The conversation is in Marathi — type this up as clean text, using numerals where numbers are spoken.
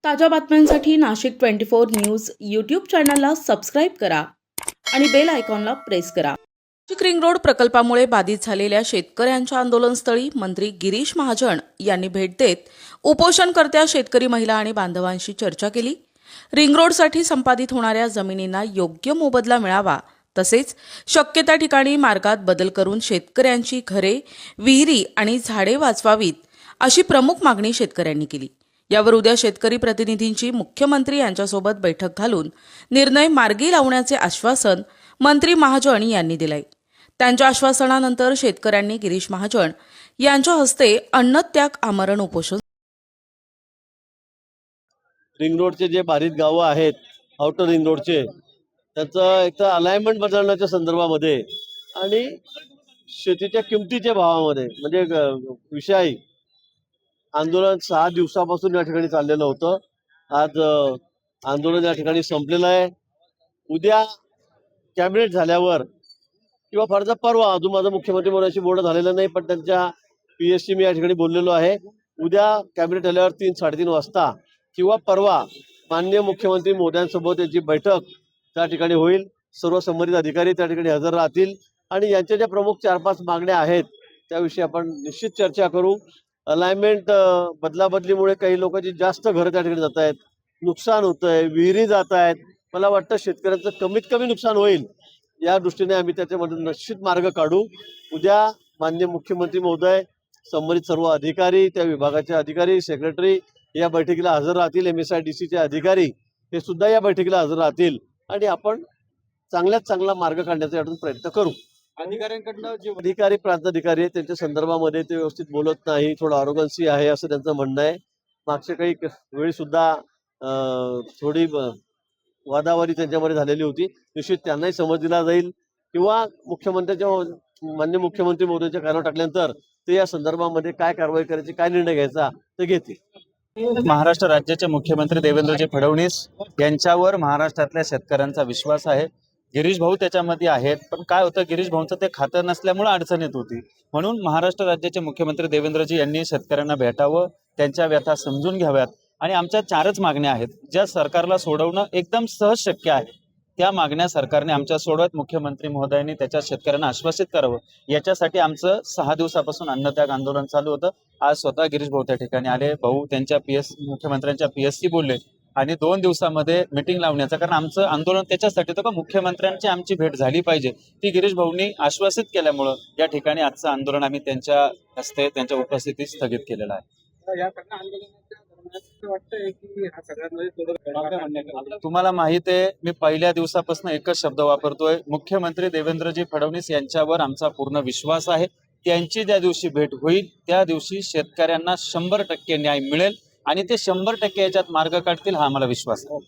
ताज्या बातम्यांसाठी नाशिक 24 न्यूज यूट्यूब चॅनलला सबस्क्राईब करा आणि बेल आयकॉनला प्रेस करा। नाशिक रिंग रोड प्रकल्पामुळे बाधित झालेल्या शेतकऱ्यांच्या आंदोलनस्थळी मंत्री गिरीश महाजन यांनी भेट देत उपोषणकर्त्या शेतकरी महिला आणि बांधवांशी चर्चा केली। रिंग रोडसाठी संपादित होणाऱ्या जमिनींना योग्य मोबदला मिळावा, तसेच शक्य त्या ठिकाणी मार्गात बदल करून शेतकऱ्यांची घरे, विहिरी आणि झाडे वाचवावीत अशी प्रमुख मागणी शेतकऱ्यांनी केली। यावर उद्या शेतकरी प्रतिनिधींची मुख्यमंत्री यांच्यासोबत बैठक घालून निर्णय मार्गी लावण्याचे आश्वासन मंत्री महाजन यांनी दिले। त्यांच्या आश्वासनानंतर शेतकऱ्यांनी गिरीश महाजन यांच्या हस्ते अन्नत्याग आमरण उपोषण। रिंग रोडचे जे बाधित गावं आहेत, आउटर रिंग रोडचे, त्याचं एक तर अलाइनमेंट बदलण्याच्या संदर्भामध्ये आणि शेतीच्या किमतीच्या भावामध्ये म्हणजे विषयी आंदोलन 6 दिवसापासून या ठिकाणी चाललेलं होतं। आज आंदोलन या ठिकाणी संपलेलं आहे। उद्या कॅबिनेट झाल्यावर किंवा फारचा परवा, अजून माझं मुख्यमंत्री मोदयांशी बोलणं झालेलं नाही, पण त्यांच्या पीएससी मी या ठिकाणी बोललेलो आहे। उद्या कॅबिनेट झाल्यावर 3-3:30 वाजता किंवा परवा माननीय मुख्यमंत्री मोदयांसोबत यांची बैठक त्या ठिकाणी होईल। सर्व संबंधित अधिकारी त्या ठिकाणी हजर राहतील आणि यांच्या ज्या प्रमुख 4-5 मागण्या आहेत त्याविषयी आपण निश्चित चर्चा करू। अलाइनमेंट बदलाबदलीमुळे काही लोकांची जास्त घरं त्या ठिकाणी जात आहेत, नुकसान होतंय, विहिरी जात आहेत। मला वाटतं शेतकऱ्यांचं कमीत कमी नुकसान होईल या दृष्टीने आम्ही त्याच्यामधून निश्चित मार्ग काढू। उद्या माननीय मुख्यमंत्री महोदय, संबंधित सर्व अधिकारी, त्या विभागाचे अधिकारी, सेक्रेटरी या बैठकीला हजर राहतील। MSIDCचे अधिकारी हे सुद्धा या बैठकीला हजर राहतील आणि आपण चांगल्यात चांगला मार्ग काढण्याचा यातून प्रयत्न करू। अधिकाऱ्यांकडनं जे अधिकारी प्रांताधिकारी आहेत त्यांच्या संदर्भामध्ये ते व्यवस्थित बोलत नाही, थोडं आरोगन्सी आहे असं त्यांचं म्हणणं आहे। मागच्या काही वेळी सुद्धा थोडी वादावादी त्यांच्यामध्ये झालेली होती। निश्चित त्यांनाही समज दिला जाईल किंवा माननीय मुख्यमंत्री महोदयांच्या कानावर टाकल्यानंतर ते या संदर्भामध्ये काय कारवाई करायची, काय निर्णय घ्यायचा ते घेतील। महाराष्ट्र राज्याचे मुख्यमंत्री देवेंद्रजी फडणवीस यांच्यावर महाराष्ट्रातल्या शेतकऱ्यांचा विश्वास आहे। गिरीश भाऊ त्याच्यामध्ये आहेत, पण काय होतं, गिरीश भाऊंचं ते खातं नसल्यामुळे अडचण येत होती। म्हणून महाराष्ट्र राज्याचे मुख्यमंत्री देवेंद्रजी यांनी शेतकऱ्यांना भेटावं, त्यांच्या व्यथा समजून घ्याव्यात आणि आमच्या 4च मागण्या आहेत ज्या सरकारला सोडवणं एकदम सहज शक्य आहे। त्या मागण्या सरकारने आमच्या सोडवत मुख्यमंत्री महोदयांनी त्याच्या शेतकऱ्यांना आश्वासित करावं, याच्यासाठी आमचं 6 दिवसापासून अन्नत्याग आंदोलन चालू होतं। आज स्वतः गिरीश भाऊ त्या ठिकाणी आले, भाऊ त्यांच्या मुख्यमंत्र्यांच्या पीएससी बोलले आणि 2 दिवसामध्ये मीटिंग लावण्याचं, कारण आमचं आंदोलन त्याच्यासाठी होतं का मुख्यमंत्र्यांची आमची भेट झाली पाहिजे, ती गिरीश भाऊंनी आश्वासित केल्यामुळं या ठिकाणी आजचं आंदोलन आम्ही त्यांच्या हस्ते त्यांच्या उपस्थितीत स्थगित केलेलं आहे। तुम्हाला माहित आहे, मी पहिल्या दिवसापासून एकच शब्द वापरतोय, मुख्यमंत्री देवेंद्रजी फडणवीस यांच्यावर आमचा पूर्ण विश्वास आहे। त्यांची ज्या दिवशी भेट होईल त्या दिवशी शेतकऱ्यांना 100% न्याय मिळेल आणि ते 100% याच्यात मार्ग काढतील हा आम्हाला विश्वास आहे।